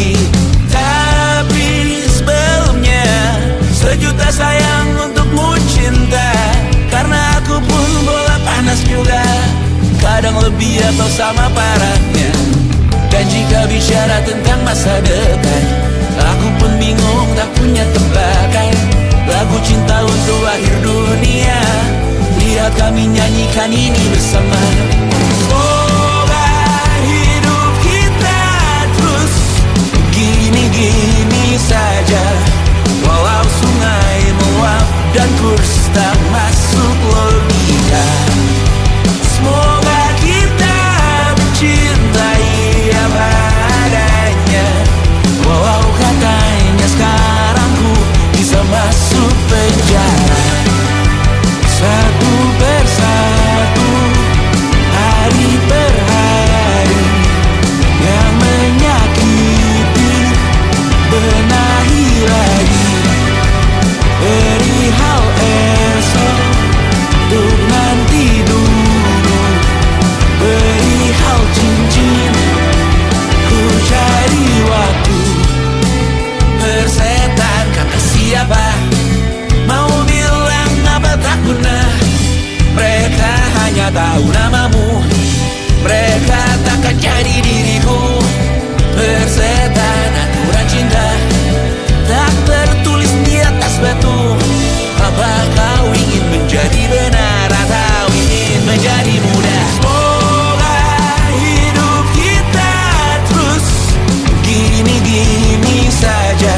lagi. Tapi sebelumnya sejuta sayang untukmu cinta, karena aku pun bola panas juga, kadang lebih atau sama parahnya. Dan jika bicara tentang masa depan, aku pun bingung tak punya tebakan. Lagu cinta untuk akhir dunia, lihat kami nyanyikan ini bersama. Semoga hidup kita terus gini-gini saja, walau sungai meluap dan kurs tak masuk logika. Semoga kita mencintai apa adanya, walau katanya sekarang ku bisa masuk penjara. Satu persatu, hari per hari, yang menyakiti benahi lagi. Perihal esok, untuk nanti dulu. Perihal cincin, ku cari waktu. Persetan kata siapa, mau bilang apa tak guna. Mereka hanya tahu namamu, mereka takkan jadi diriku. Persetan aturan cinta, tak tertulis di atas batu. Apa kau ingin menjadi benar atau ingin menjadi muda? Semoga hidup kita terus gini-gini saja,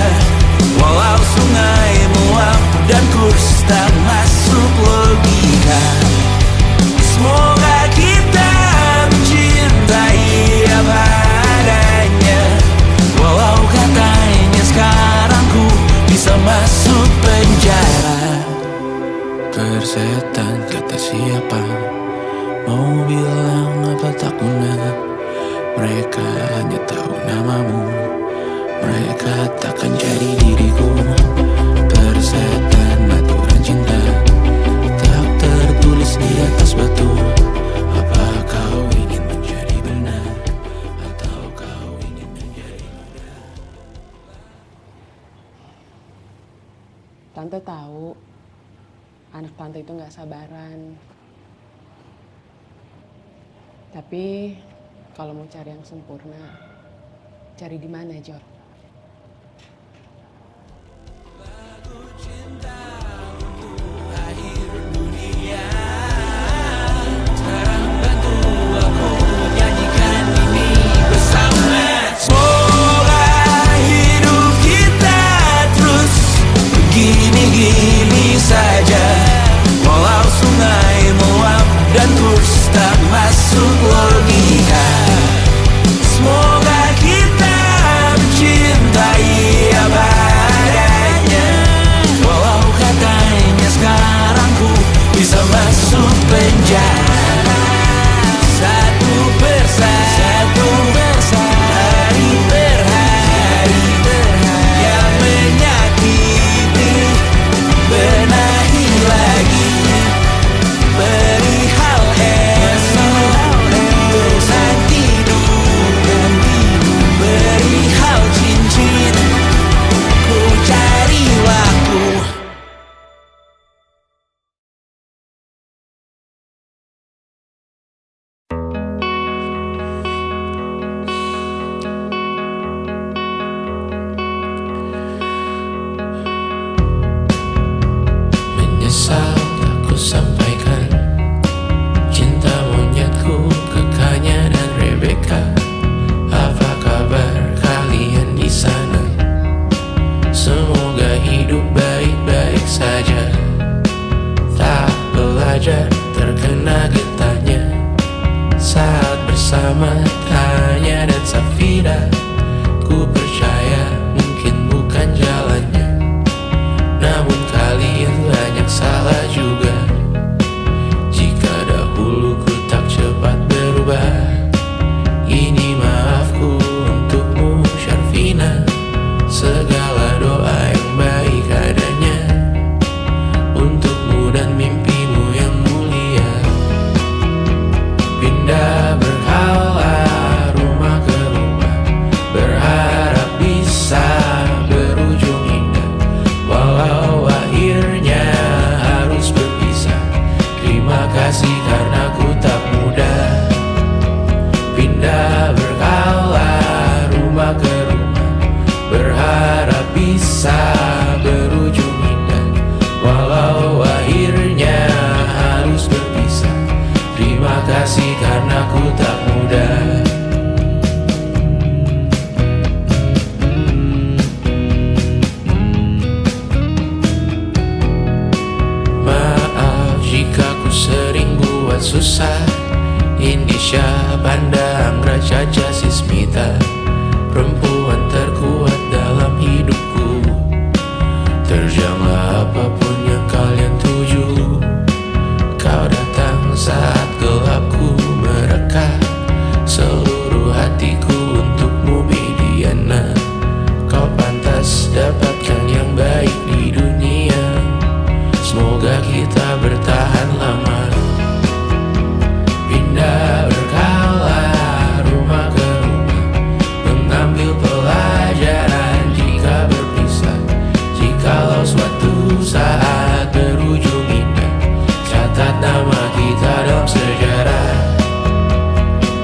walau sungai meluap dan kurs tak masuk logika. Semoga kita mencintai apa adanya, walau katanya sekarang ku bisa masuk penjara. Persetan kata siapa, mau bilang apa tak guna. Mereka hanya tahu namamu, mereka takkan jadi diriku. Persetan aturan cinta, tak tertulis di atas batu. Apa kau ingin menjadi benar atau kau ingin menjadi muda? Tante tahu anak tante itu gak sabaran. Tapi kalau mau cari yang sempurna, cari di mana, Jor? Gini-gini saja, walau sungai meluap dan kurs tak masuk logika. Semoga kita mencintai apa adanya, walau katanya sekarang ku bisa masuk penjara. Satu persatu, hari per hari, yang menyakiti benahi lagi. Perihal esok, untuk nanti dulu. Perihal cincin, ku cari waktu. Menyesal tak ku sampaikan cinta monyetku ke Kanya dan Rebecca. Apa kabar kalian di sana? Semoga hidup baik-baik saja. Tak belajar terkena getahnya saat bersama Tanya dan Safira. Ku percaya mungkin bukan jalannya, namun kalian banyak salah juga. Jika dahulu ku tak cepat berubah, ini maafku untukmu Syarfina. Segala doa yang baik adanya untukmu dan mimpimu yang mulia. Pindah berhala kasih karena ku tak mudah pindah berkala rumah ke rumah, berharap bisa berujung indah. Walau akhirnya harus berpisah, terima kasih karena ku tak mudah. Maaf jika ku sering buat susah. Indisha, Banda, Anggra, Caca, Sismita, perempuan terkuat dalam hidupku. Terjanglah apapun yang kalian tuju. Kau datang saat gelapku mereka, seluruh hatiku untukmu Bidiana. Kau pantas dapatkan yang baik di dunia. Semoga kita bertahan lama. Pindah berkala rumah ke rumah, mengambil pelajaran jika berpisah. Jikalau suatu saat berujung indah, catat nama kita dalam sejarah.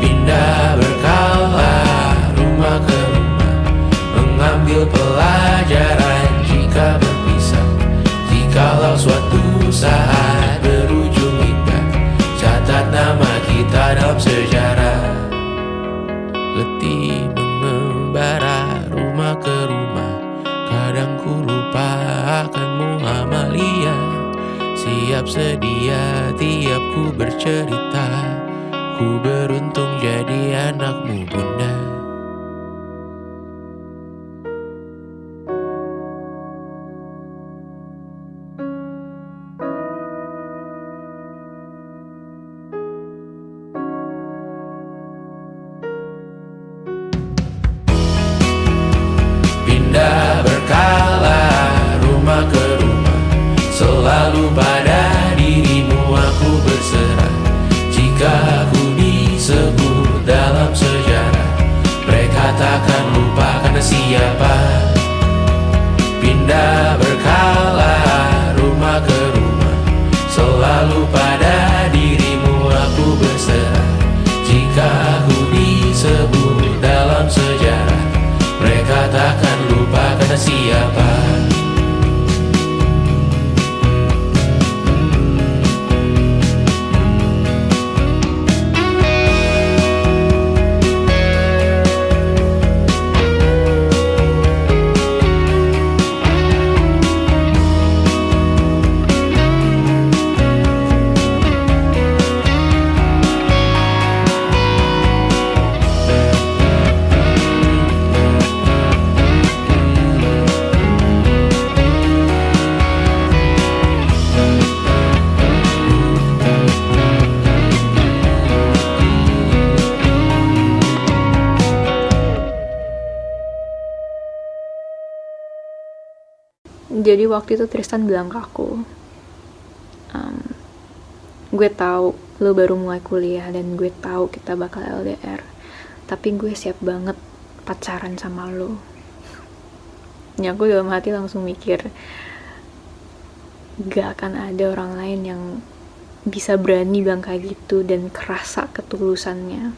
Pindah berkala rumah ke rumah, mengambil pelajaran jika berpisah. Jikalau suatu saat berujung indah, catat nama kita dalam sejarah. Letih mengembara rumah ke rumah, kadang ku lupa akanmu Amalia. Siap sedia tiap ku bercerita, ku beruntung jadi anakmu bunda. Pindah berkala rumah ke rumah, selalu pada dirimu aku berserah. Jika aku disebut dalam sejarah, mereka takkan lupa karena siapa. Pindah berkala rumah ke rumah, selalu pada dirimu aku berserah. Jika aku disebut dalam sejarah, mereka takkan lupa karena siapa. Jadi waktu itu Tristan bilang ke aku, gue tahu lo baru mulai kuliah dan gue tahu kita bakal LDR, tapi gue siap banget pacaran sama lo. Ya aku dalam hati langsung mikir, gak akan ada orang lain yang bisa berani bilang kayak gitu dan kerasa ketulusannya.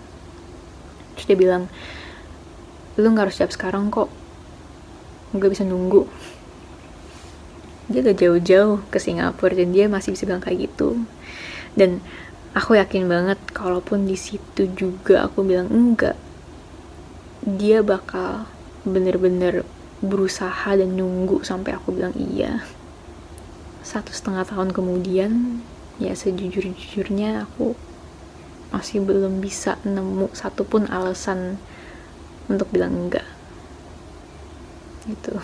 Terus dia bilang, lo gak harus siap sekarang kok, gue bisa nunggu. Dia gak jauh-jauh ke Singapura dan dia masih bisa bilang kayak gitu. Dan aku yakin banget kalaupun di situ juga aku bilang enggak, dia bakal bener-bener berusaha dan nunggu sampai aku bilang iya. 1,5 tahun kemudian, ya sejujur-jujurnya aku masih belum bisa nemu satupun alasan untuk bilang enggak gitu.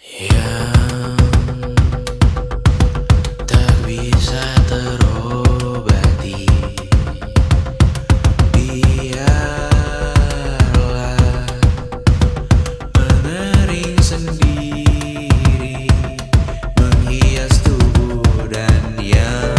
Yang tak bisa terobati, biarlah mengering sendiri, menghias tubuh dan yang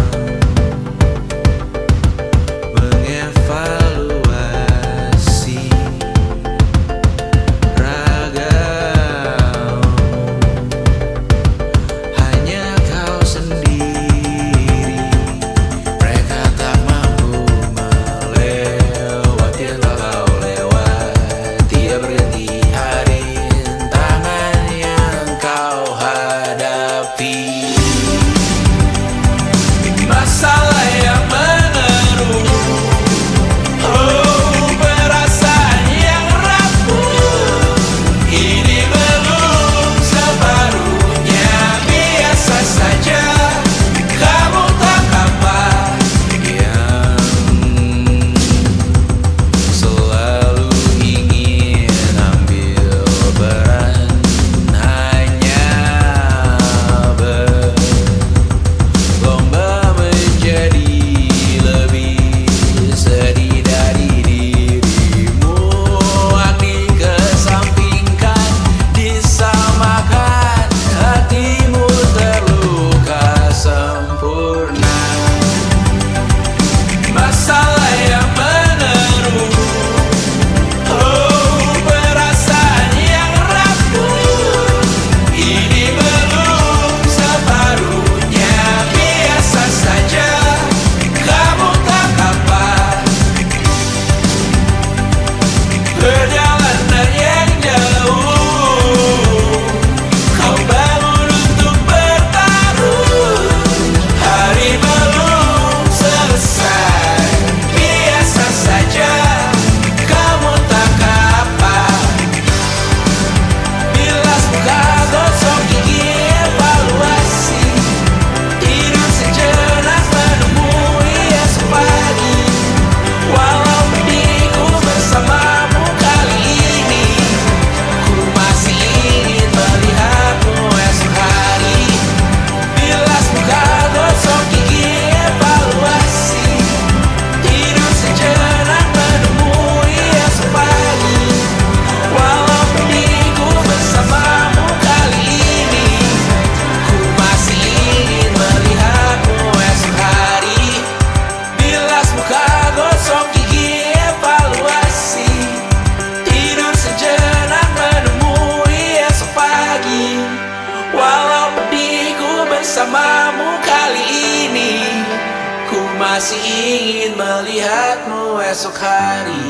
masih ingin melihatmu esok hari.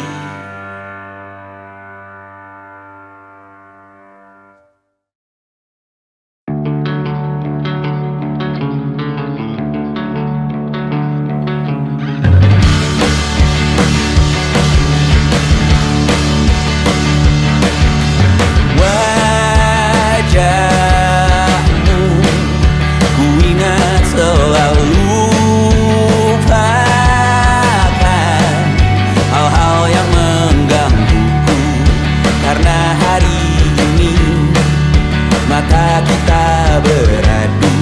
Wajahmu ku ingat selalu, lupakan hal-hal yang menggangguku. Karena hari ini mata kita beradu,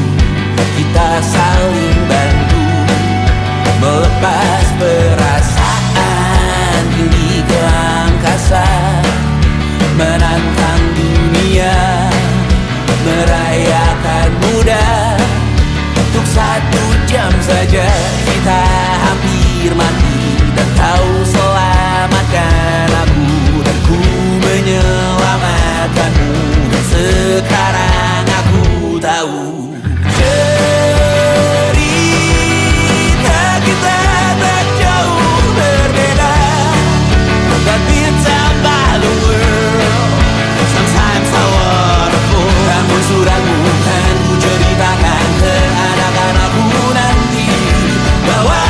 kita saling bantu melepas perasaan tinggi ke angkasa, menantang dunia, merayakan muda. Untuk 1 jam saja kita hampir mati, dan kau selamatkan aku, dan ku menyelamatkanmu. Dan sekarang aku tahu cerita kita tak jauh berbeda, but it's about the world. Sometimes I wanna fall. Namun suratmu kan ku ceritakan ke anak-anakku nanti, bahwa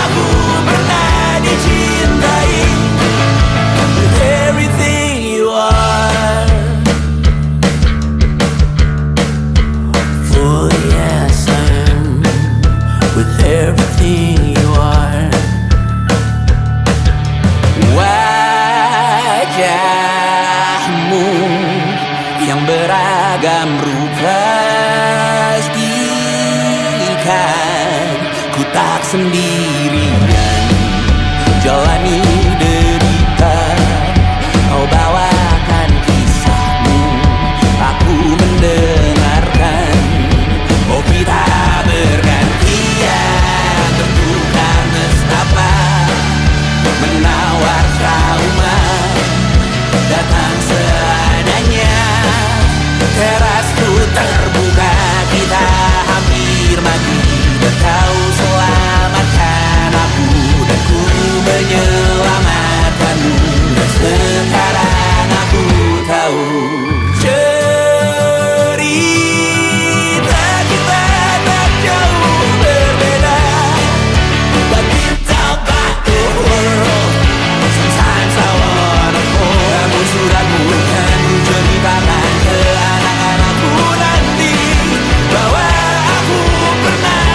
aku pernah dicintai with everything you are. For yes, I am with everything you are. Wajahmu yang beragam rupa, pastikan ku tak sendirian jalani derita. Kau bawakan kisahmu, aku mendengarkan. Oh, kita bergantian bertukar nestapa, menawar trauma datang seadanya. Terasku terbuka, kita hampir mati, dan kau selamatkan aku, dan ku menyelamatkanmu. Dan sekarang aku tahu cerita kita tak jauh berbeda, but it's about the world. Sometimes I wanna fall. Namun suratmu kan ku ceritakan ke anak-anakku nanti, bahwa aku pernah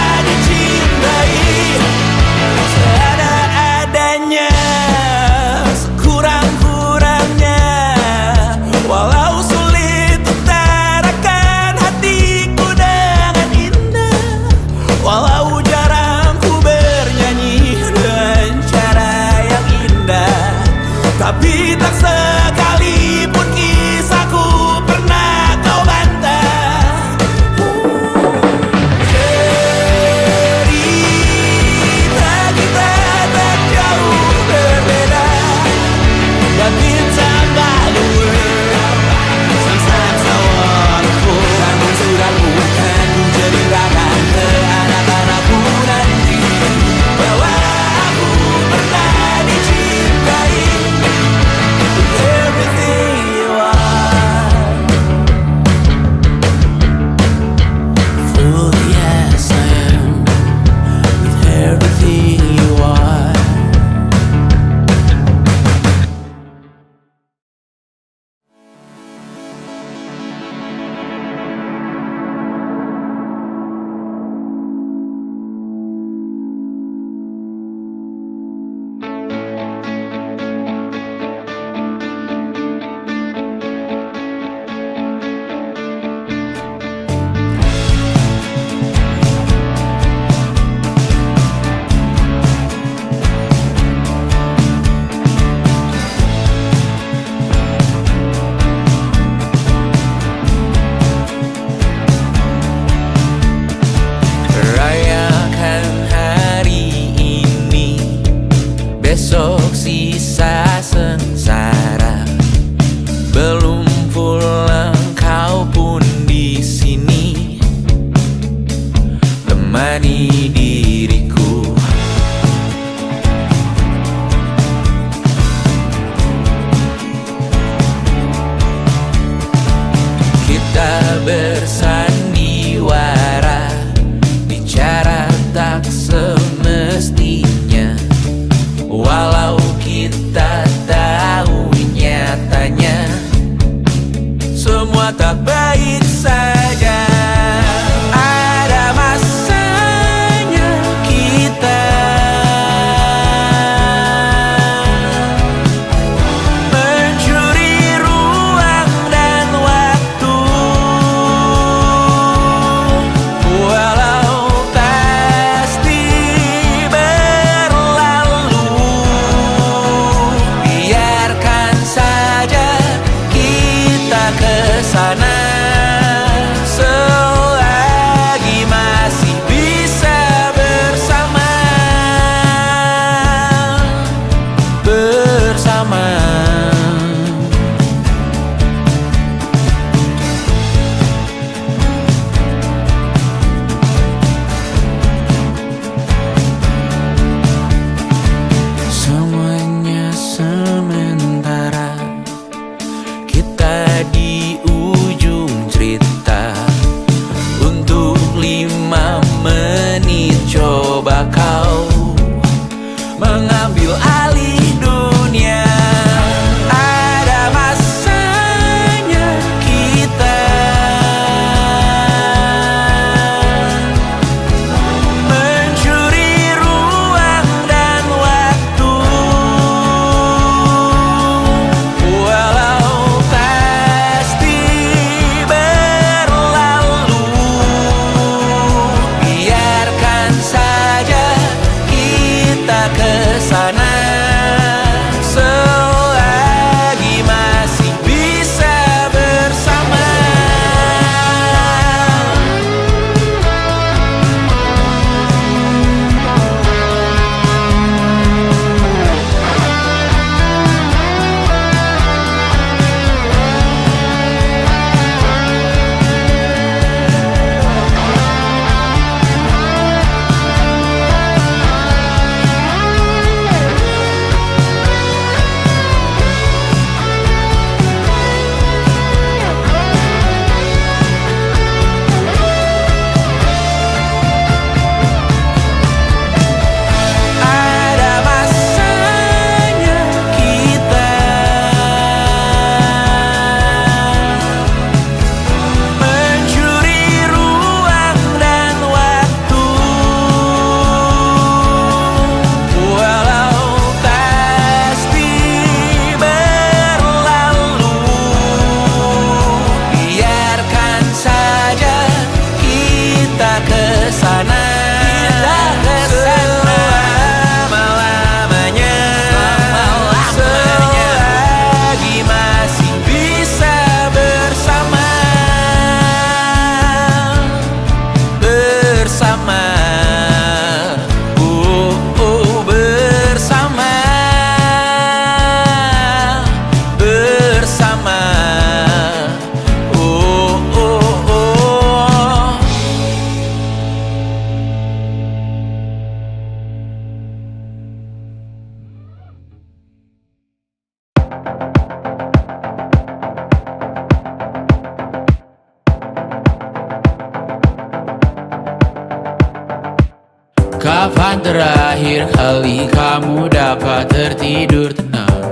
Kapan terakhir kali kamu dapat tertidur tenang?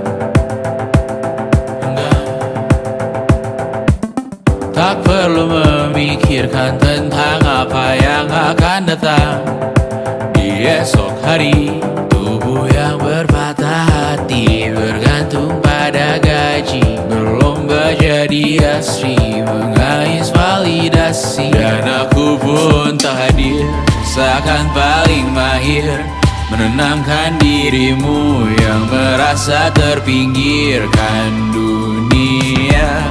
Enggak. Tak perlu memikirkan tentang apa yang akan datang di esok hari. Tubuh yang berpatah hati bergantung pada gaji, berlomba jadi asri, mengais validasi. Dan aku pun tak hadir, seakan paling mahir menenangkan dirimu yang merasa terpinggirkan dunia.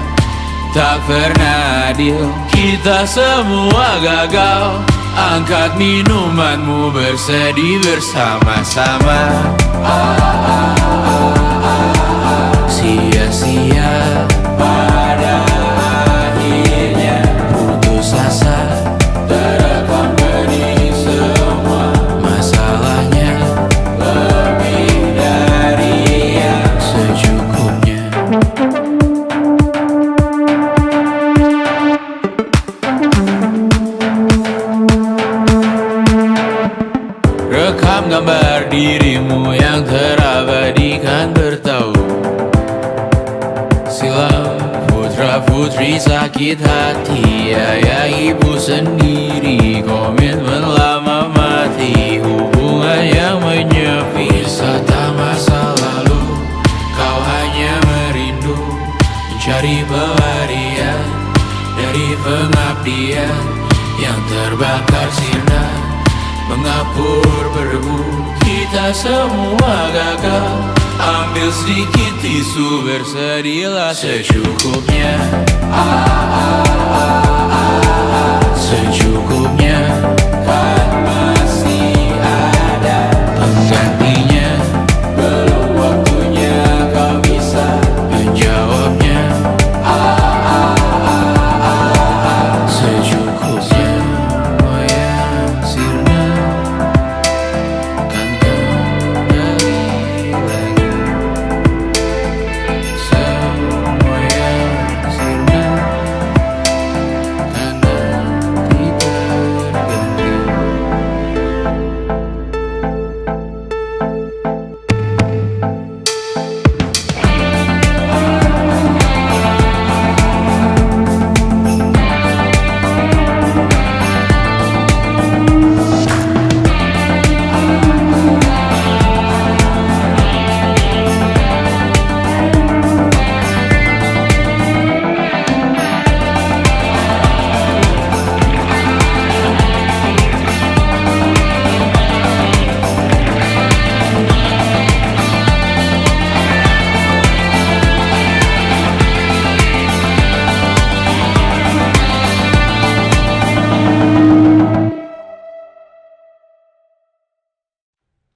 Tak pernah adil, kita semua gagal. Angkat minumanmu, bersedih bersama-sama. Sia-sia pada akhirnya putus asa, terekam benih semua. Masalahnya lebih dari yang secukupnya. Rekam gambar dirimu yang terabadikan bertahun silam. Putra-putri sakit hati, ayah ibu sendiri, komitmen lama mati, hubungan yang menyepi. Wisata masa lalu, kau hanya merindu, mencari pelarian dari pengabdian yang terbakar sirna, mengapur berdebu. Kita semua gagal, ambil sedikit tisu, bersedihlah secukupnya. Secukupnya, kan masih ada penggantinya. Belum waktunya kau bisa menjawabnya. Secukupnya, oh ya sirna, kan kembali lagi. Semua yang sirna, kan nanti terganti.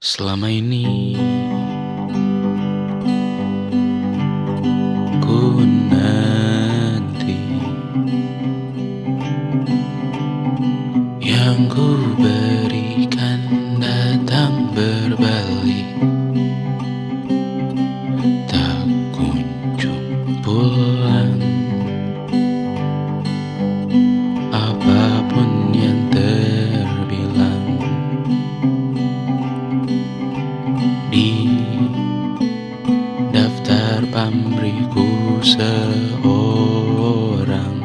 Selama ini ku nanti yang ku berikan datang berbalik, tak kunjung pulang. Apapun yang terbilang di daftar pamrihku seorang,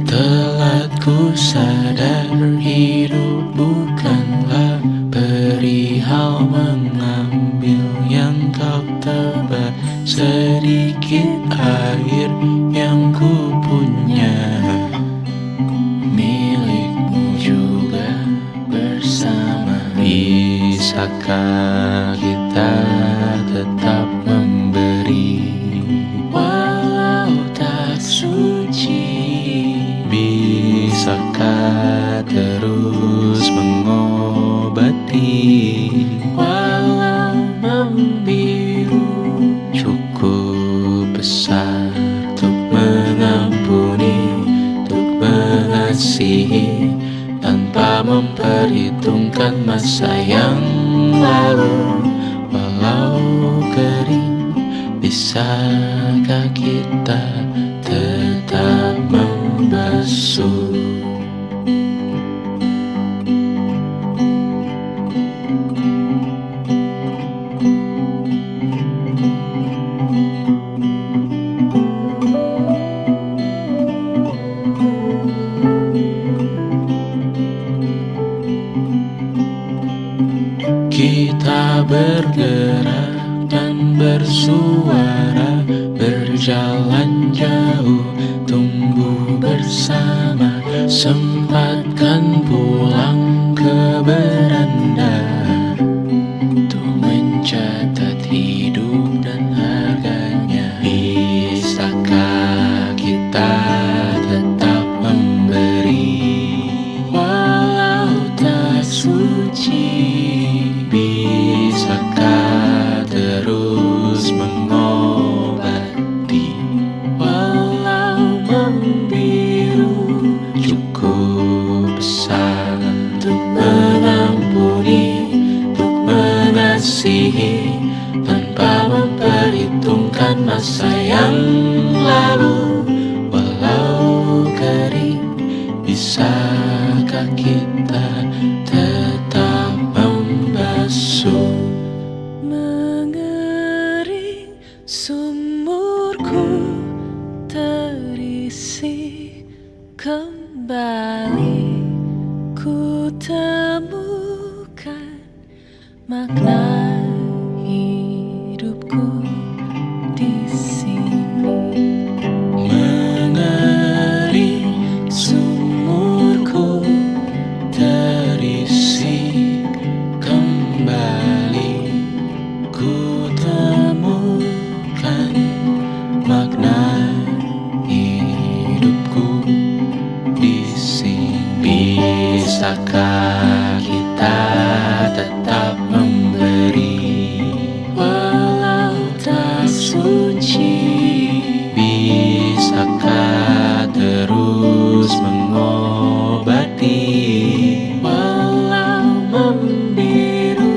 telat ku sadar hidup bukanlah perihal mengambil yang kau tebar. Sedikit air yang ku punya milikmu juga bersama. Bisakah kita tetap memberi walau tak suci? Bisakah terus mengobati walau membiru? Cukup besar untuk mengampuni, untuk mengasihi, tanpa memperhitungkan masa yang lalu. Walau kering, bisakah kita tetap membasuh? Kita bergerak dan bersuara, berjalan jauh, tumbuh bersama. Sempatkan pulang ke beranda untuk mencatat hidup dan harganya. Bisakah kita tetap memberi walau tak suci? Bisakah terus mengobati walau membiru? Cukup besar untuk mengampuni, untuk mengasihi, tanpa memperhitungkan masa yang lalu. Walau kering, bisakah kita tetap membasuh? Mengering sumurku terisi kembali, ku temukan makna hidupku di sini. Mengering sumurku terisi kembali, ku temukan makna hidupku di sini. Bisakah kita tetap memberi walau tak suci? Bisakah terus mengobati walau membiru?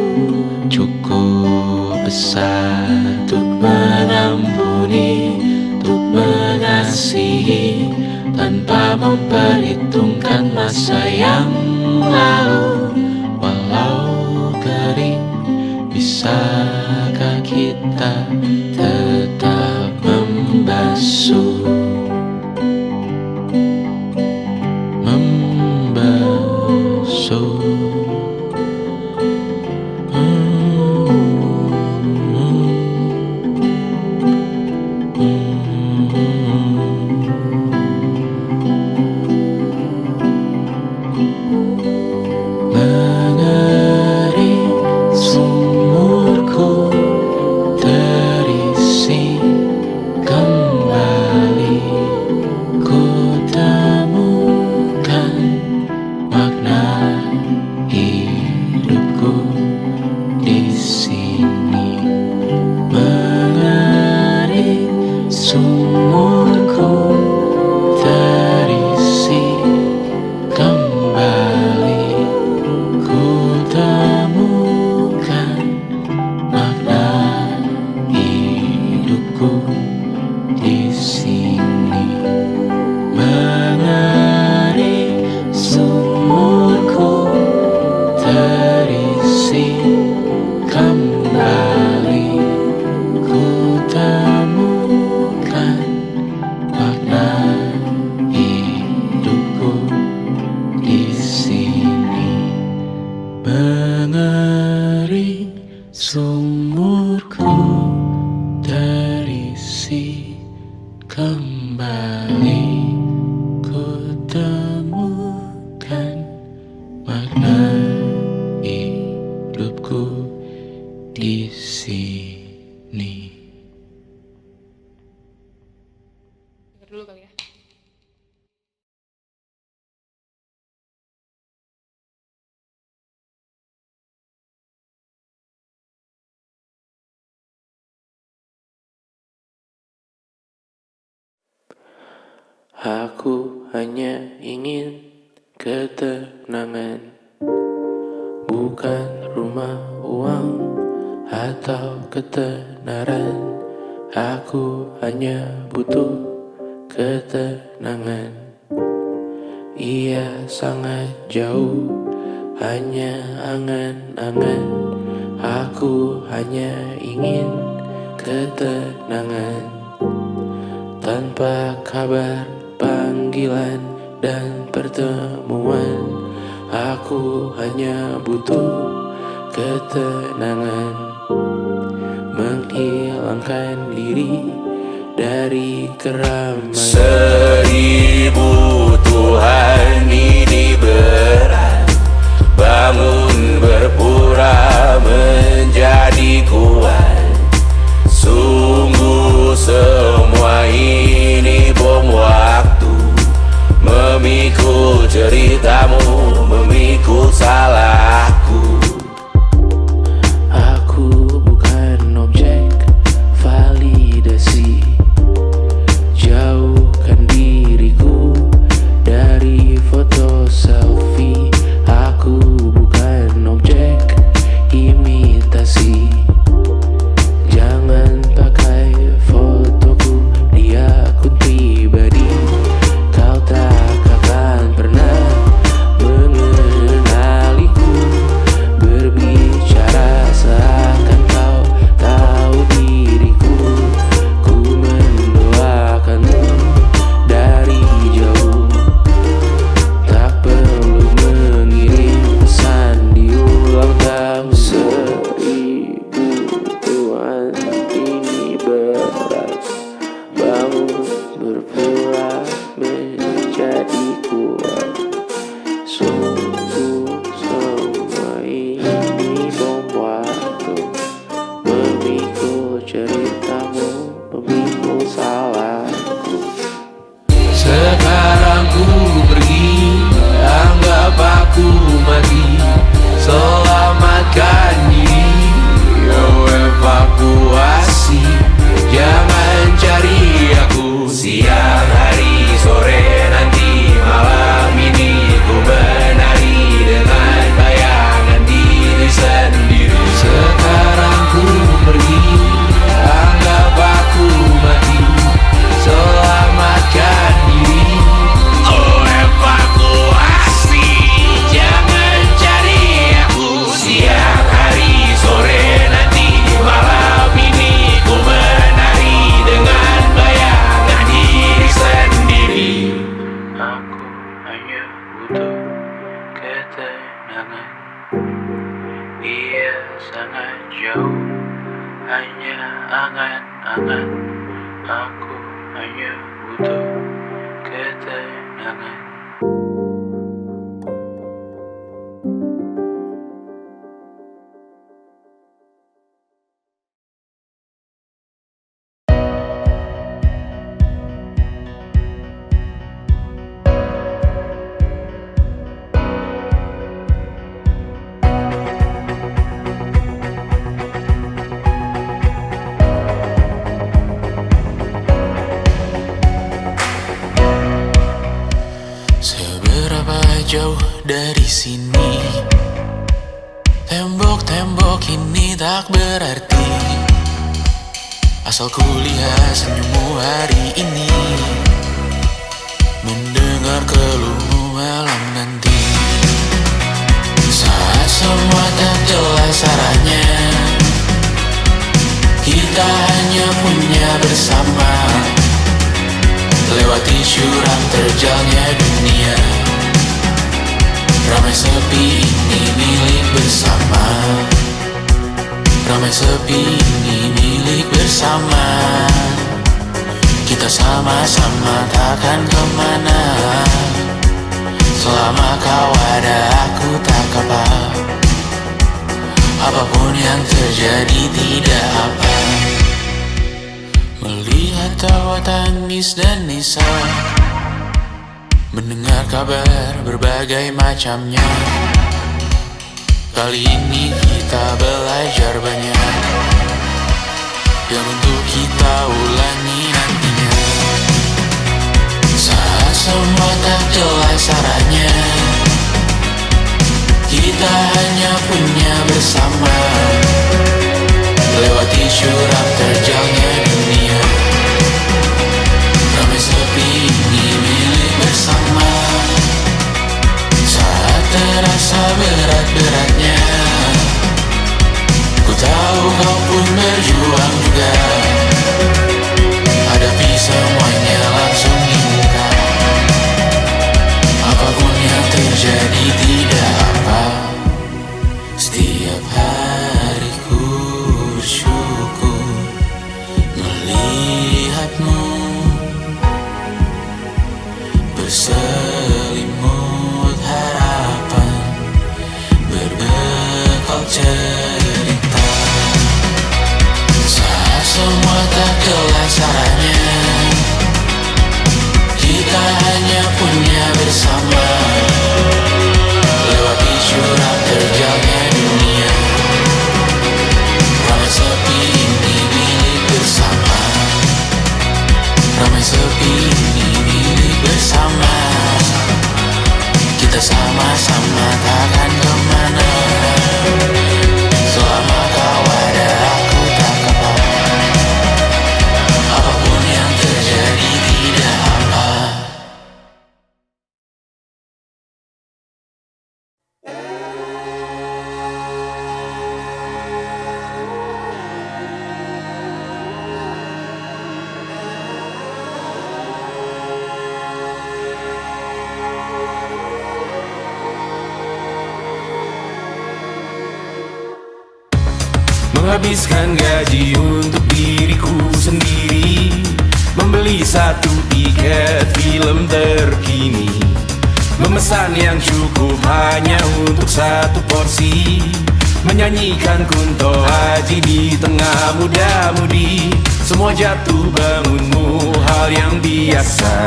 Cukup besar untuk mengampuni, untuk mengasihi, tanpa memperhitungkan masa yang lalu. Walau kering, bisakah kita tetap membasuh? Membasuh. Mengering sumurku terisi kembali, ku temukan makna hidupku di sini. Mengering sumurku terisi kembali, ku temukan makna hidupku di sini. Mengering sumurku terisi kembali, ku temukan makna hidupku di sini. Mengering sumurku terisi kembali, ku temukan makna hidupku di sini. Dengar dulu kali ya. Aku hanya ingin ketenangan, bukan rumah, uang, atau ketenaran. Aku hanya butuh ketenangan. Ia sangat jauh, hanya angan-angan. Aku hanya ingin ketenangan, tanpa kabar, panggilan, dan pertemuan. Aku hanya butuh ketenangan, menghilangkan diri dari keramaian. Seribu Tuhan ini berat, bangun berpura menjadi kuat. Sungguh semua ini bom waktu, memikul ceritamu, memikul salahku. Aku bukan objek validasi, jauhkan diriku dari foto selfie. Aku bukan objek imitasi, jangan pakai fotoku di akun pribadi. Kau tak akan pernah mengenaliku, berbicara seakan kau tahu diriku. Ku mendoakanmu dari jauh, tak perlu mengirim pesan di ulang tahun. Seribu Tuhan ini berat, bangun berpura menjadi kuat. Sungguh semua ini bom waktu, memikul ceritamu, memikul salahku. Sekarang ku pergi, anggap aku mati. Selamatkan diri, evakuasi. Jangan cari aku siang hari sore nanti malam ini. Ku menari dengan bayangan diri sendiri. Sekarang ku pergi, anggap aku mati. Selamatkan diri, evakuasi. Jangan cari aku siang hari sore nanti malam ini. Ku menari dengan bayangan diri sendiri. Aku hanya butuh ketenangan, ia sangat jauh, hanya angan-angan. Aku hanya butuh ketenangan. Seberapa jauh dari sini, tembok-tembok ini tak berarti, asal ku lihat senyummu hari ini, mendengar keluhmu malam nanti. Saat semua tak jelas arahnya, kita hanya punya bersama, lewati syurang terjalnya dunia. Ramai sepi ini milik bersama, ramai sepi ini milik bersama. Kita sama-sama takkan kemana, selama kau ada aku tak apa. Apapun yang terjadi tidak apa. Melihat tawa tangis dan nisa, mendengar kabar berbagai macamnya. Kali ini kita belajar banyak, yang untuk kita ulangi nantinya. Saat semua tak jelas arahnya, kita hanya punya bersama, lewati syurang terjalnya dunia. Ramai sepi ini milik bersama, saat terasa berat-beratnya. Ku tahu kau pun berjuang juga, hadapi semuanya langsung di muka. Apapun yang terjadi tidak apa, setiap hari Menghabiskan gaji untuk diriku sendiri, membeli satu tiket film terkini, memesan yang cukup hanya untuk satu porsi, menyanyikan Kunto Aji di tengah muda-mudi. Semua jatuh bangunmu hal yang biasa,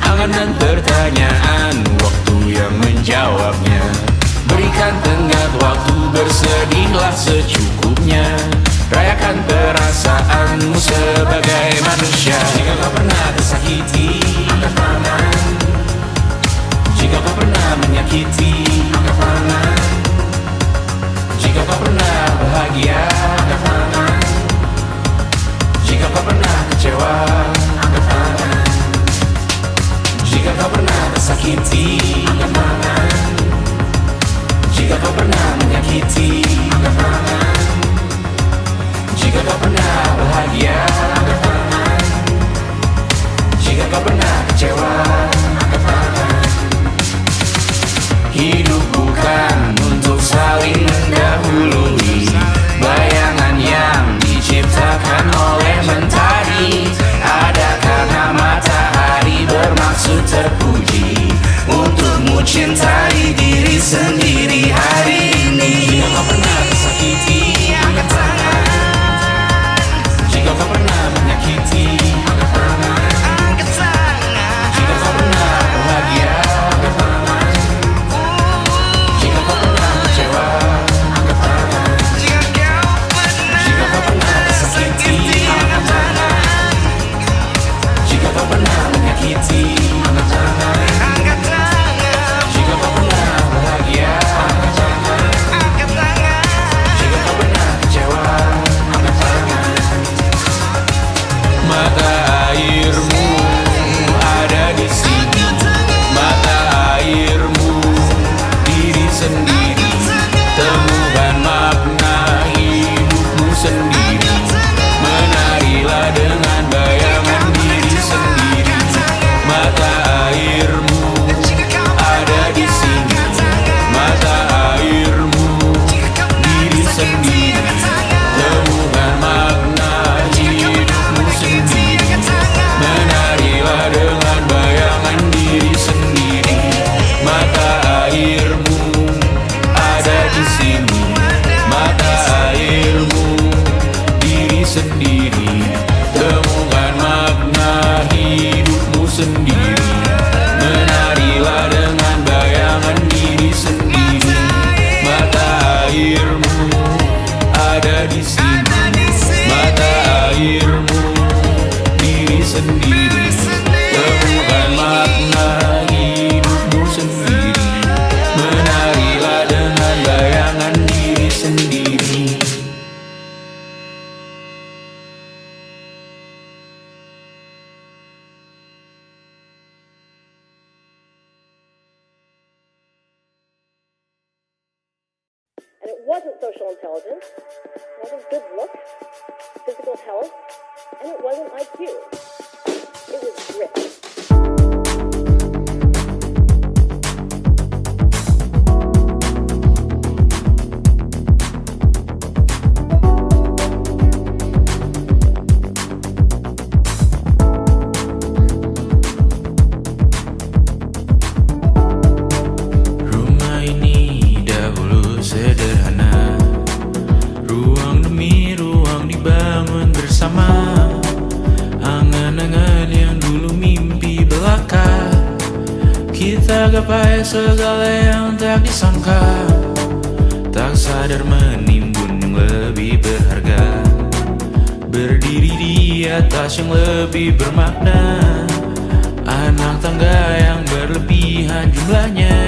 angan dan pertanyaan, waktu yang menjawabnya. Berikan tenggat waktu, bersedihlah secukupnya, rayakan perasaanmu sebagai manusia. Jika kau pernah tersakiti, angkat tangan. Jika kau pernah menyakiti, angkat tangan. Jika kau pernah bahagia, angkat tangan. Jika kau pernah kecewa, angkat tangan. Jika kau pernah tersakiti, angkat tangan. Jika kau pernah menyakiti, angkat tangan. Jika kau pernah bahagia, angkat tangan. Jika kau pernah kecewa, angkat tangan. Hidup bukan untuk saling mendahului, bayangan yang diciptakan oleh mentari. Ada karena matahari bermaksud terpuji, untukmu cintai diri sendiri hari ini. Jika kau pernah tersakiti, angkat tangan. Jika kau pernah menyakiti, angkat tangan. Jika kau pernah bahagia, angkat tangan. Jika kau pernah kecewa, angkat tangan. Jika kau pernah tersakiti, angkat tangan. Jika kau pernah menyakiti, angkat tangan. Jika kau pernah bahagia, angkat tangan. Jika kau pernah kecewa, angkat tangan. Mata airmu ada di sini, mata airmu diri sendiri, temukan makna hidupmu sendiri, menarilah dengan bayangan diri sendiri. Mata airmu ada di sini, mata airmu diri sendiri, temukan makna hidupmu sendiri, menarilah dengan bayangan diri sendiri. Mata airmu ada di sini, mata airmu diri sendiri, temukan makna hidupmu sendiri, menarilah dengan bayangan diri sendiri. Mata airmu ada di sini, mata airmu diri sendiri, temukan makna hidupmu sendiri, menarilah dengan bayangan diri sendiri. And it wasn't social intelligence, it wasn't good looks, physical health, and it wasn't IQ. It was grit. Rumah ini dahulu sederhana, ruang demi ruang dibangun bersama. Angan-angan yang dulu mimpi belaka, kita gapai segala yang tak disangka. Tak sadar menimbun yang lebih berharga, berdiri di atas yang lebih bermakna. Anak tangga yang berlebihan jumlahnya,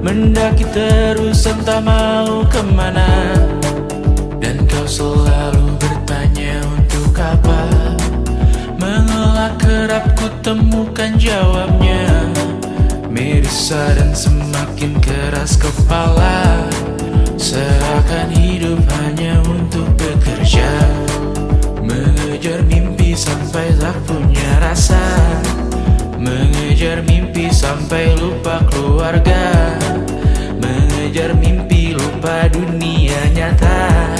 mendaki terus entah mau kemana. Dan kau selalu bertanya untuk apa, mengelak kerap ku temukan jawabnya. Merisa dan semakin keras kepala, seakan hidup hanya untuk bekerja, mengejar mimpi sampai tak punya rasa, mengejar mimpi sampai lupa keluarga, mengejar mimpi lupa dunia nyata.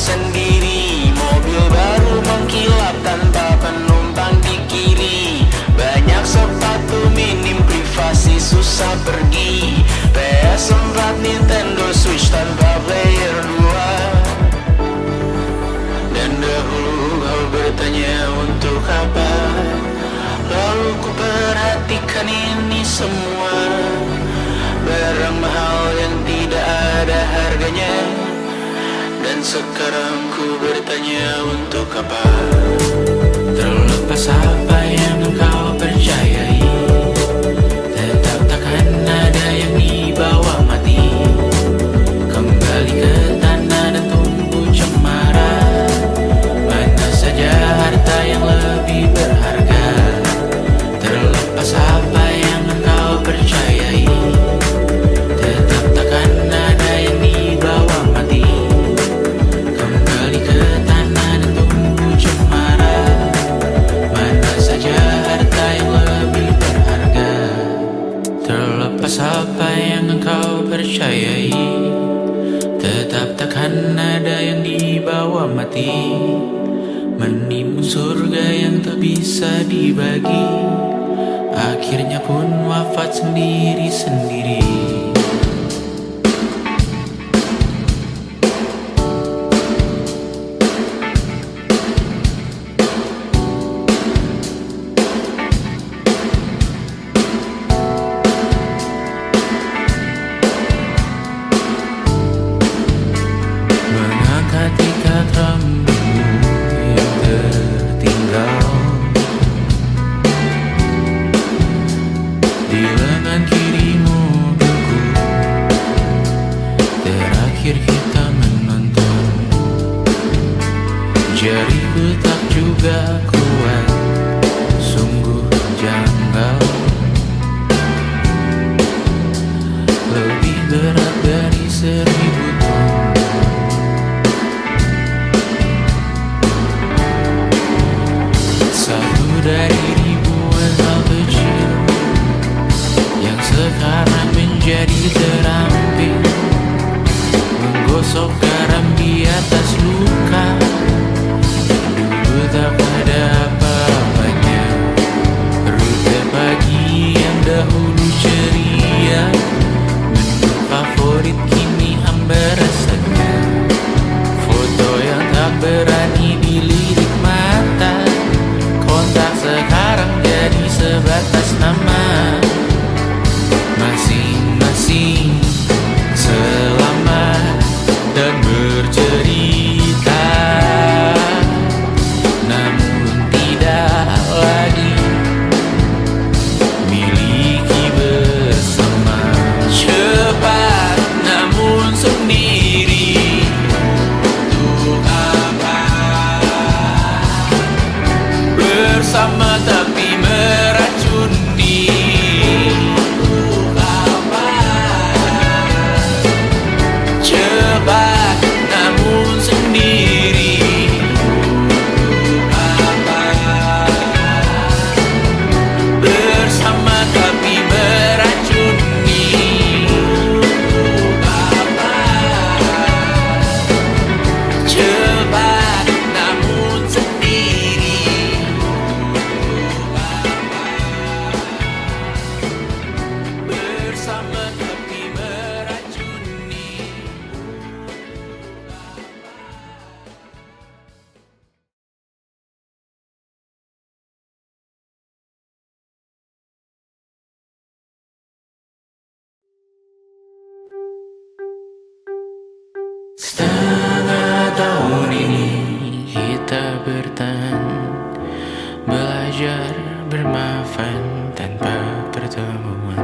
sendiri. Mobil baru mengkilap tanpa penumpang di kiri. Banyak sepatu minim privasi susah pergi. PS4 Nintendo Switch tanpa player 2. Dan dahulu kau bertanya untuk apa, lalu ku perhatikan ini semua. Barang mahal yang tidak ada harganya. Dan sekarang ku bertanya untuk apa. Terlepas apa yang engkau percayai, tetap takkan ada yang dibawa mati. Kembali ke tanah dan tumbuh cemara. Mana saja harta yang lebih berharga. Terlepas apa yang engkau percayai, tetap takkan ada yang dibawa mati. Kembali ke tanah dan tumbuh cemara. Mana saja harta yang lebih berharga. Terlepas apa yang engkau percayai, tetap takkan ada yang dibawa mati. Menimbun surga yang tak bisa dibagi, akhirnya pun wafat sendiri-sendiri. Mengangkat ikat rambutmu yang tertinggal di lengan kiri mobilku. Terakhir kita menonton, jariku tak juga kuat, sungguh janggal. Lebih berat dari 1000 ton. Satu dari ribuan hal kecil yang sekarang menjadi terampil. Menggosok garam di atas luka. Dulu tak ada apa-apanya. Rute pagi yang dahulu ceria, menu favorit kini hambar rasanya. Foto yang tak berani dilirik mata, kontak sekarang jadi sebatas nama. Masing-masing selamat dan bercerita, namun tidak lagi miliki bersama. Cepat namun sendiri, untuk apa? Bersama tapi meracuni. Untuk apa? Cepat namun sendiri. Untuk apa? Bersama tapi meracuni. Untuk apa? Cepat namun sendiri. Bersama tapi meracuni. Setengah tahun ini kita bertahan, belajar bermaafan tanpa pertemuan.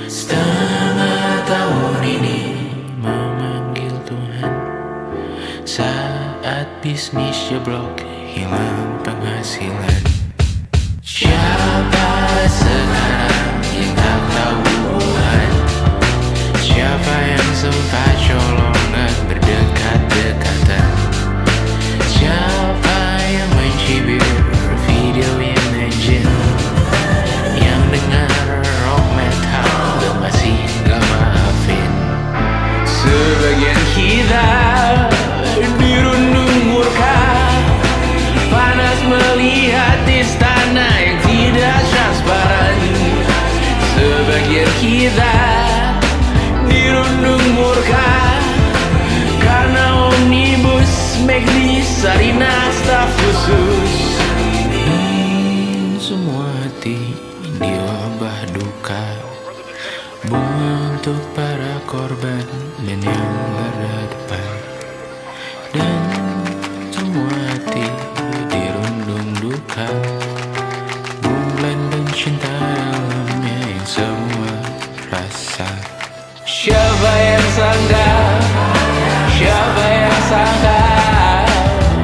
Setengah tahun ini memanggil Tuhan, saat bisnis jeblok hilang penghasilan. Siapa sekarang yang tak tahu Tuhan? Siapa yang sempat colongan berdekat-dekatan? Siapa yang mencibir video Imagine, yang dengar rock metal dan masih gak maafin? Sebagian kita di kita dirundung murka karena omnibus McD Sarina staf khusus. Semua hati di wabah duka, bunga untuk para korban dan yang garda depan. Dan semua hati dirundung duka, bulan dan cinta dalamnya yang semua rasa. Siapa yang sangka, siapa yang sangka,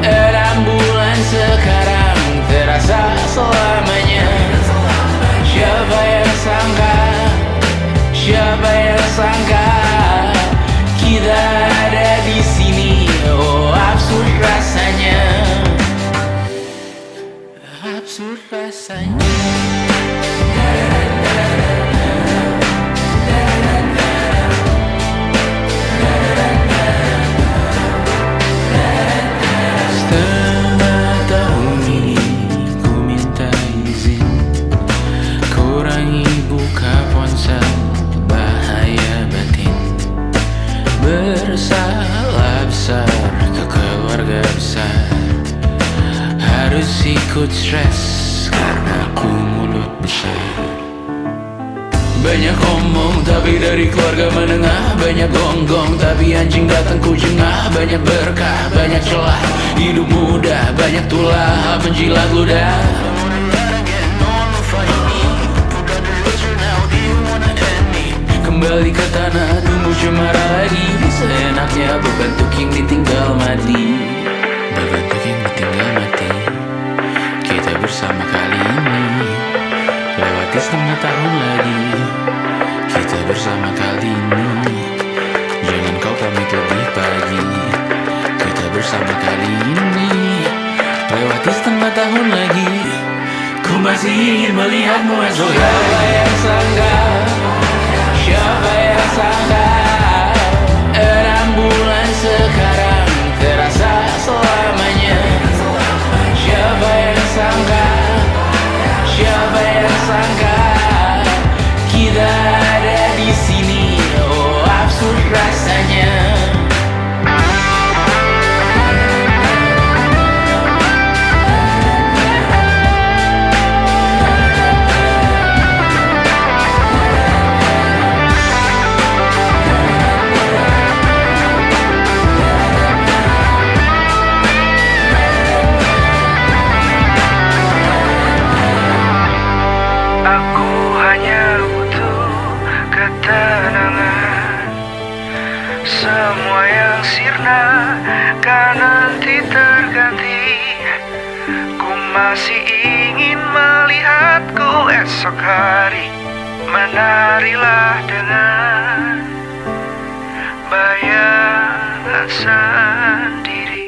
6 bulan sekarang terasa selamanya. Siapa yang sangka, siapa yang sangka, kita ada di sini. Oh, absurd rasanya, absurd rasanya. Setengah tahun ini ku minta izin kurangi buka ponsel, bahaya batin. Bersalah besar ke keluarga besar, harus ikut stres karena ku mulut besar. Banyak omong tapi dari keluarga menengah, banyak gonggong tapi anjing datang ku jengah. Banyak berkah, banyak celah, hidup mudah, banyak tulah penjilat ludah. Kembali ke tanah, tumbuh cemara lagi. Seenaknya beban tuking ditinggal mati, beban tuking ditinggal mati. Kita bersama kali ini, lewati setengah tahun lagi. Kita bersama kali ini, jangan kau pamit lebih pagi. Kita bersama kali ini, lewati setengah tahun lagi. Ku masih ingin melihatmu esok hari. Siapa yang sangka, siapa yang sangka, 6 bulan sekarang terasa selamanya. Siapa yang sangka, siapa yang sangka, kita ada di sini. Oh, absurd rasanya. Aku hanya butuh ketenangan. Semua yang sirna kan nanti terganti. Ku masih ingin melihatku esok hari. Menarilah dengan bayangan sendiri.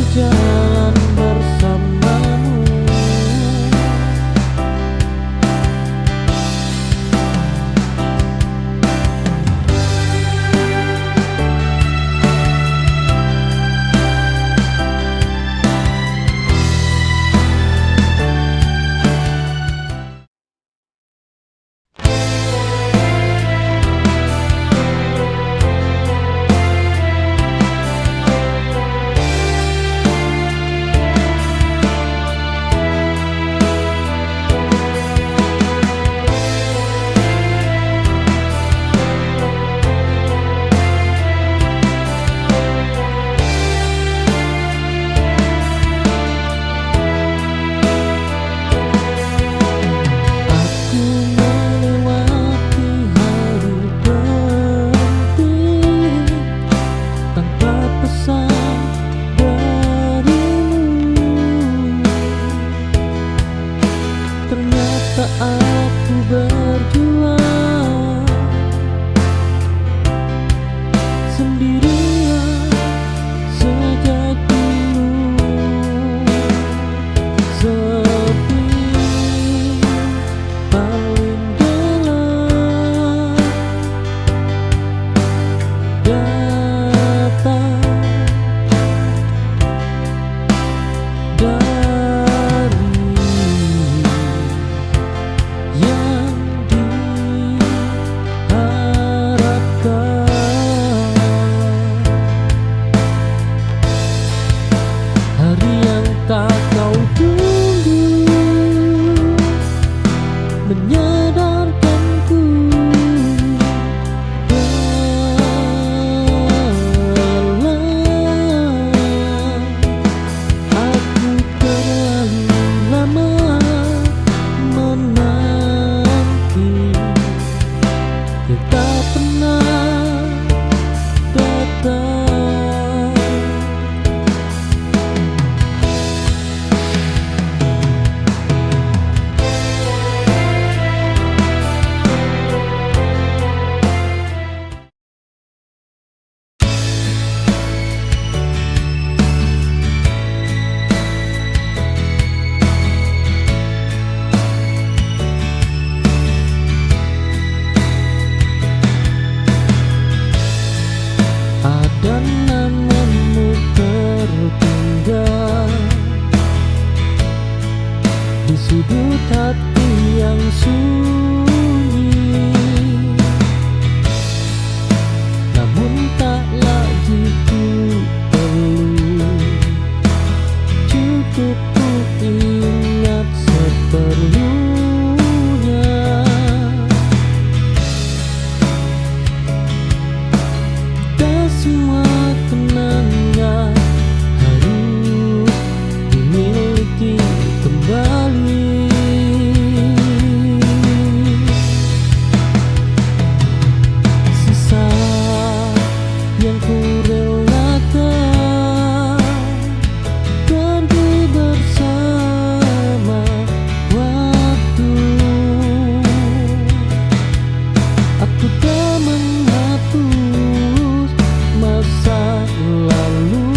berjalan bersamamu. Aku berjuang sendirian sejak dulu, sepi paling gelap datang dari yang diharapkan. Hari yang tak kau tunggu menyadarkanku aku terlalu lama menanti, tak pernah datang. Ada namamu tertinggal di sudut hati yang sunyi, namun tak lagi ku perlu, cukup ku ingat seperlunya. Semua kenangan harus dimiliki kembali. Sisa yang ku relakan pergi bersama waktu. Aku tak menghapus masa lalu,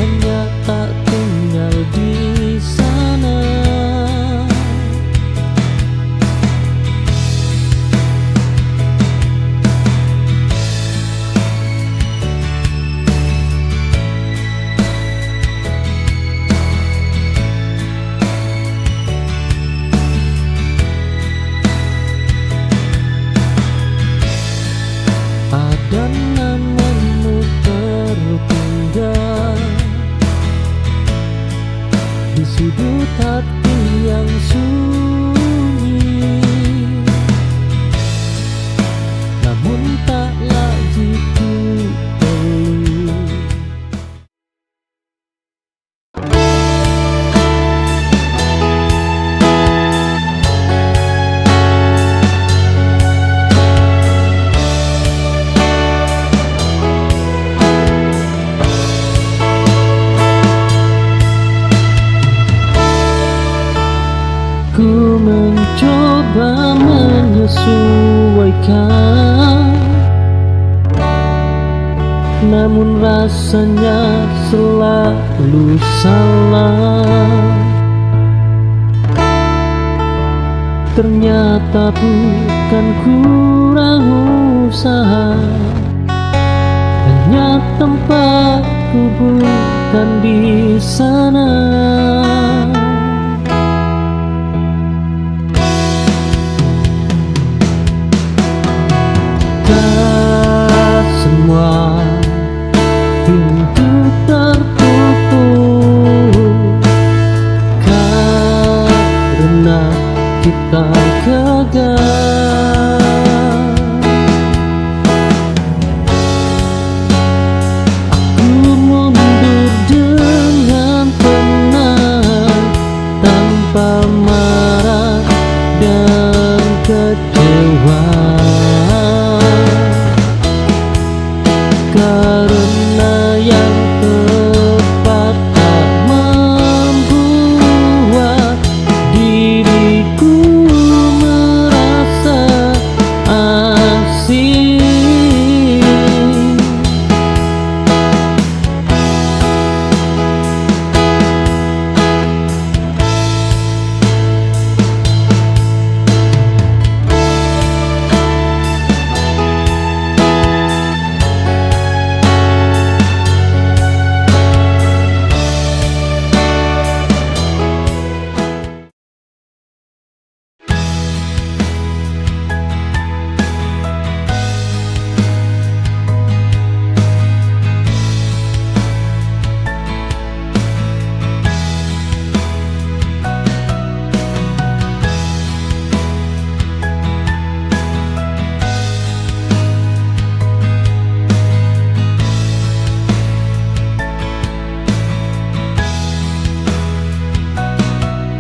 hanya tak tinggal di sana. Ada namamu tertinggal di sudut hati yang sunyi, namun tak lagi ku perlu. Ku mencoba menyesuaikan namun rasanya selalu salah. Ternyata bukan kurang usaha, hanya tempatku bukan di sana. Tak semua pintu tertutup karena kita gagal. Aku mundur dengan tenang, tanpa marah dan kecewa, karena yang tepat tak membuat diriku merasa asing.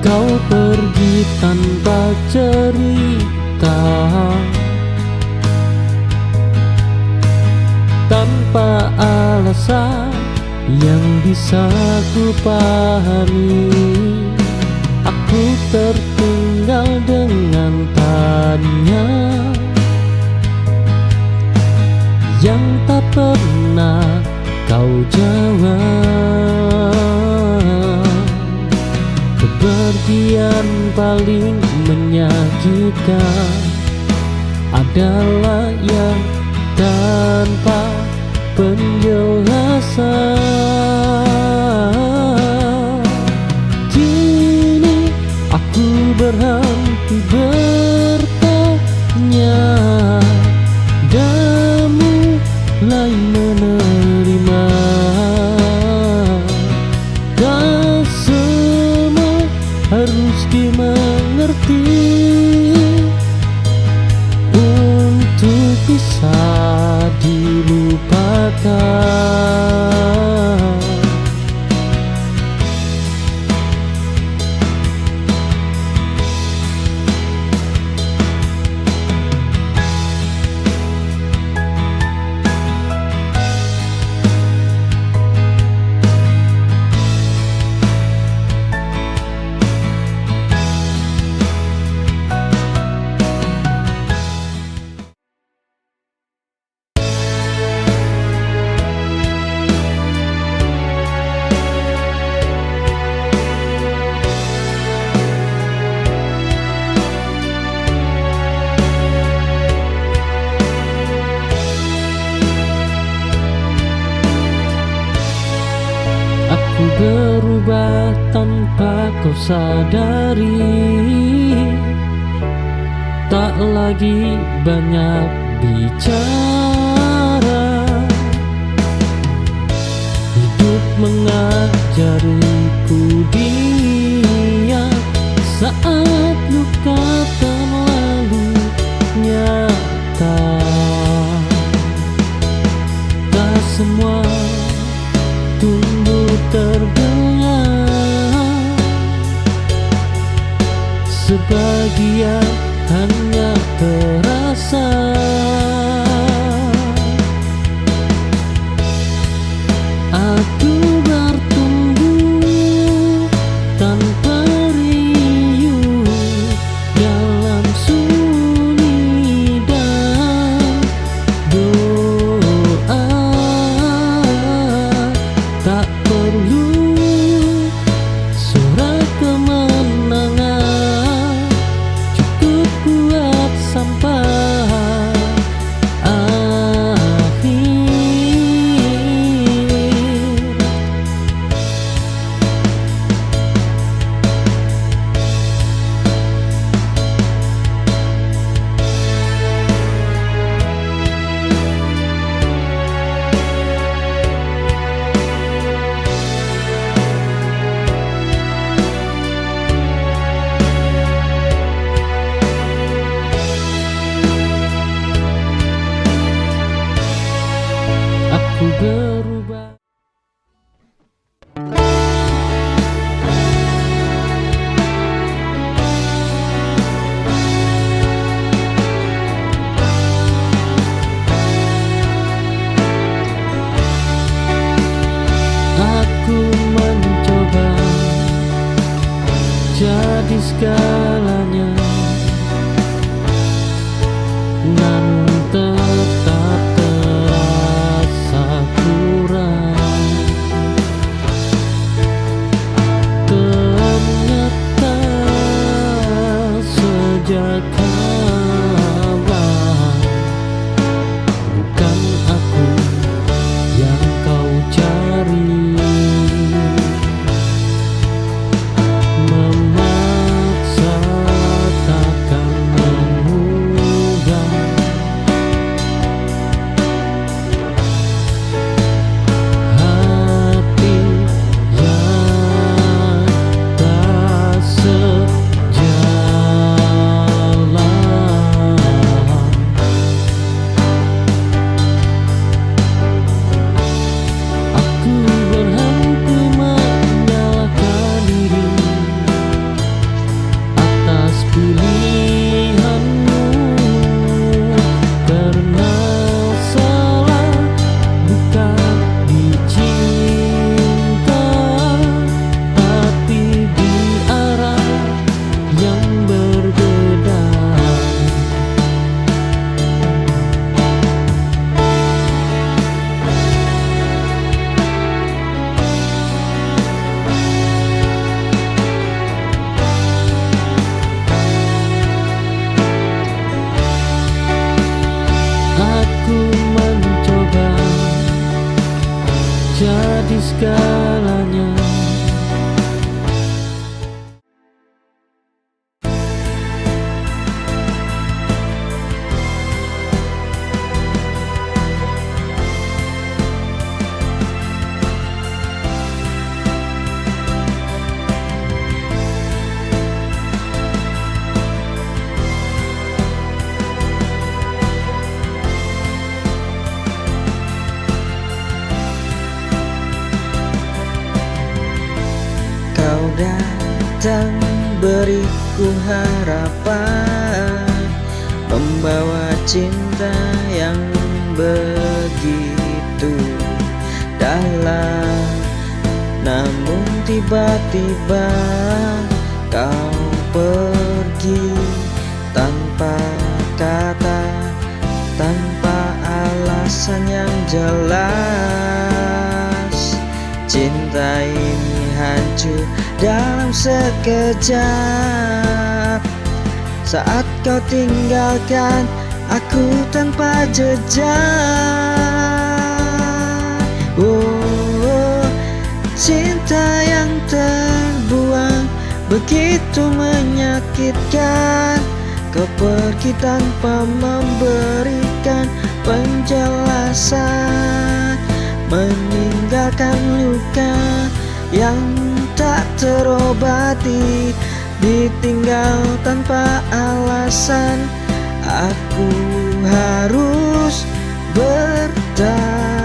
Kau pergi tanpa cerita, tanpa alasan yang bisa ku pahami. Aku tertinggal dengan tanya yang tak pernah kau jawab. Kepergian paling menyakitkan adalah yang tanpa penjelasan. Kini aku berhenti bertanya dan mulai menerima. Dan semua harus dimengerti untuk bisa dilupakan. Aku berubah tanpa kau sadari, tak lagi banyak bicara. Hidup mengajariku diam saat luka terlalu nyata. Tak semua tumbuh terdengar, sebagian hanya terasa. Aku bertumbuh tanpa riuh dalam sunyi dan doa. jadi segalanya, namun tetap terasa kurang. Ternyata sejak awal bukan aku yang kau cari. Memaksa takkan mengubah hati yang tak sejalan. Aku berhenti menyalahkan diri atas pilihanmu, karena salah bukan dicinta, tapi di arah yang berbeda. Aku mencoba jadi segalanya, Kau datang beriku harapan, membawa cinta yang begitu dalam. Namun tiba-tiba kau pergi tanpa kata, tanpa alasan yang jelas. Cinta ini hancur dalam sekejap, saat kau tinggalkan aku tanpa jejak. Oh, cinta yang terbuang begitu menyakitkan. Kau pergi tanpa memberikan penjelasan, meninggalkan luka yang tak terobati, ditinggal tanpa alasan. Aku harus bertahan.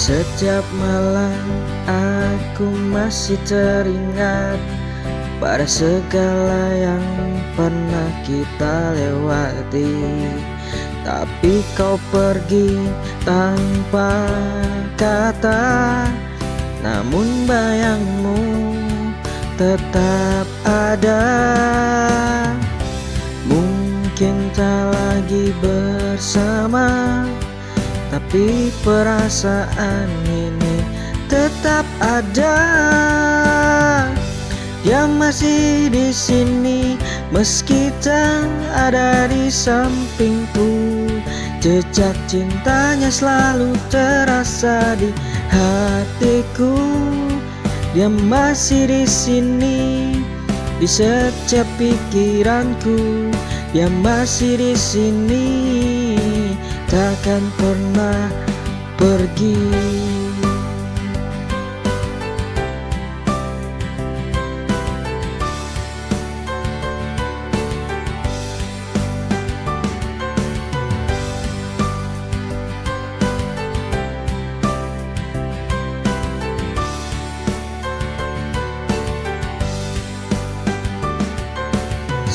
Setiap malam aku masih teringat pada segala yang pernah kita lewati. Tapi kau pergi tanpa kata, namun bayangmu tetap ada. Mungkin tak lagi bersama, tapi perasaan ini tetap ada. Dia masih di sini meski tak ada di sampingku. Jejak cintanya selalu terasa di hatiku. Dia masih di sini, di setiap pikiranku. Dia masih di sini, takkan pernah pergi.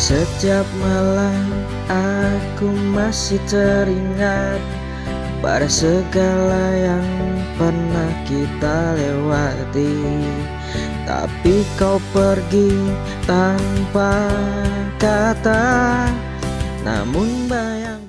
Setiap malam aku masih teringat pada segala yang pernah kita lewati. Tapi kau pergi tanpa kata, namun bayang.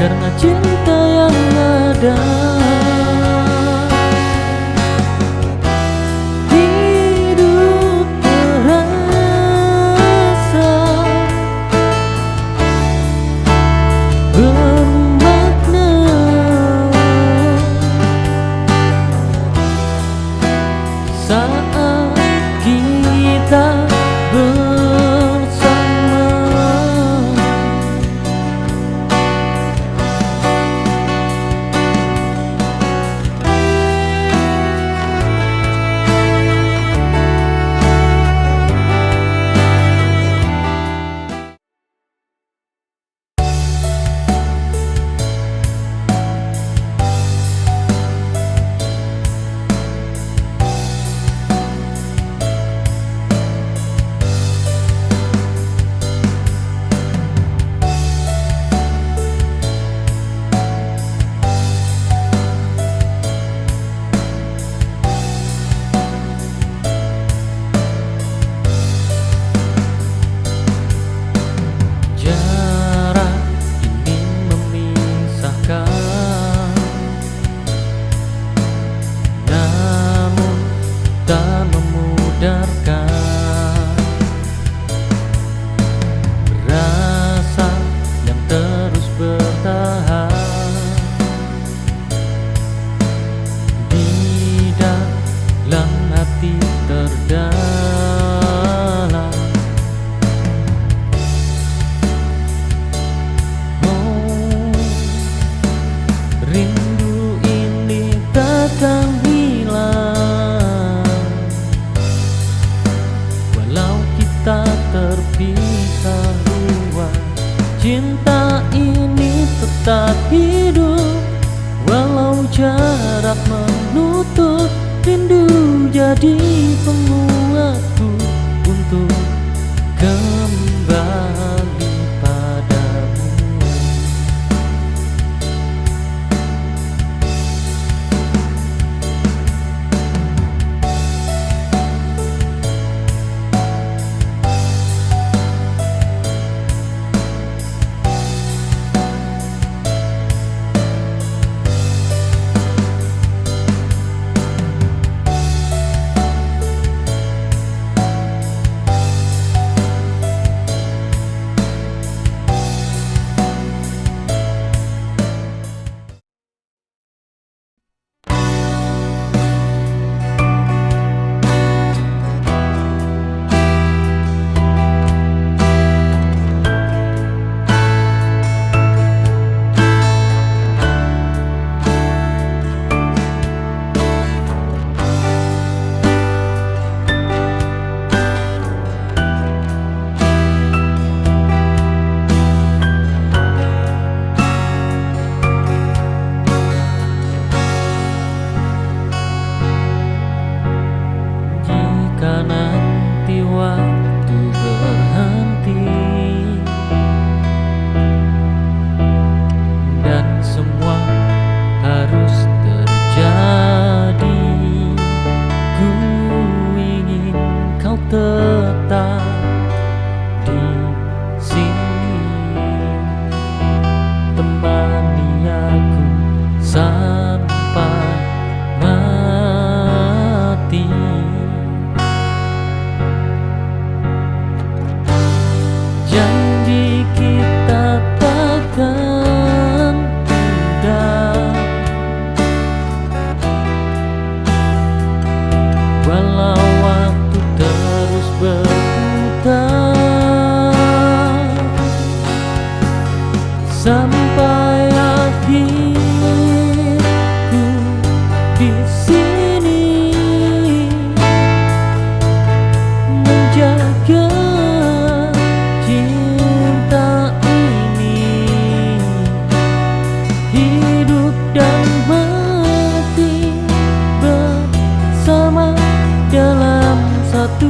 karena cinta yang ada. Hidup terasa bermakna saat kita bersama. Jarak ini memisahkan, namun tak memudarkan. Rasa yang terus bertahan di dalam hati terdalam. Rindu ini takkan hilang walau kita terpisah ruang. Cinta ini tetap hidup walau jarak menutup. Rindu jadi penguatku untuk kembali padamu. Jika nanti waktu berhenti dan semua harus terjadi, ku ingin kau tetap di sini, temani aku sampai mati. Janji kita takkan pudar walau waktu terus berputar sampai akhirku di sini menjaga cinta ini, hidup dan mati bersama dalam satu